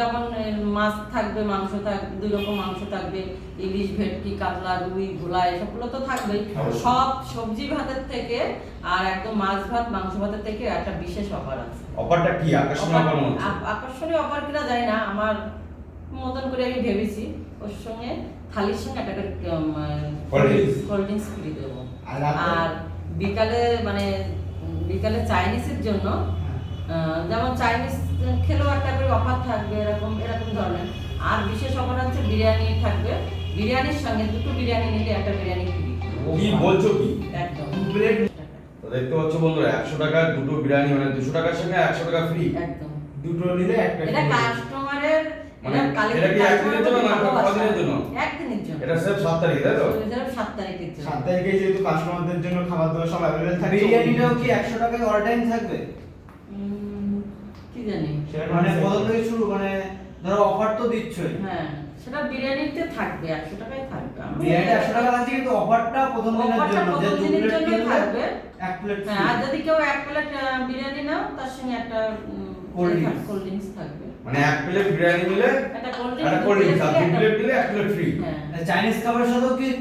যেমন মাছ থাকবে, মাংস থাকবে, 2 রকম মাংস থাকবে, ইলিশ, ভেটকি, কাতলা, রুই, ভোলা, এসবগুলো তো থাকবেই। সব সবজি ভাতের থেকে আর একদম মাছ ভাত মাংস ভাতের থেকে একটা বিশেষ অফার আছে। অফারটা কি আকর্ষণীয় অফার হচ্ছে? আকর্ষণীয় অফার কিনা জানি না, আমার মতন করে আমি ভেবেছি ওর সঙ্গে থালির সঙ্গে একটা কোল্ড ড্রিঙ্কস ফ্রি দেবো। আর বিকালে মানে বিকালে চাইনিজের জন্য যেমন চাইনিজ খেলেও একটা করে অফার থাকবে, এরকম ধরনের। আর বিশেষ অফার হচ্ছে বিরিয়ানি থাকবে, বিরিয়ানির সঙ্গে 2টো বিরিয়ানি নিলে একটা বিরিয়ানি ফ্রি। কি বলছো কি? একদম। তো দেখতে পাচ্ছ বন্ধুরা, 100 টাকার 2টো বিরিয়ানি, মানে 200 টাকার সঙ্গে 100 টাকা ফ্রি। একদম। 2টো নিলে একটা এটা কাস্টমারের, মানে এটা কি একদিনের জন্য না কতদিনের জন্য? একদিনের জন্য। এটা স্যার 7 তারিখ তাই তো? এটা 7 তারিখের জন্য। 7 তারিখে যেহেতু কাস্টমারদের জন্য খাবার দাবার সব अवेलेबल থাকবে। বিরিয়ানিটাও কি 100 টাকায় অল টাইম থাকবে? কি জানি, মানে কত থেকে শুরু, মানে ধরো অফার তো দিচ্ছই। হ্যাঁ সেটা বিরিয়ানিতে থাকবে, 100 টাকায় থাকবে। বিরিয়ানিটা 100 টাকা আছে, কিন্তু অফারটা প্রথম দিনের অফারটা জন্য, যে প্রথম 2 দিনের প্লেট জন্য কিনলে থাকবে। 1 প্লেট হ্যাঁ, আর যদি কেউ 1 প্লেট বিরিয়ানি নাও, তার সঙ্গে একটা কোল্ড ড্রিঙ্কস কোল্ড ড্রিঙ্কস থাকবে। মানে 1 প্লেট বিরিয়ানি নিলে একটা কোল্ড একটা কোল্ড ড্রিঙ্কস, আর 2 একটা, প্লেট নিলে 1 প্লেট ফ্রি। হ্যাঁ। চাইনিজ খাবারের সাথেও কি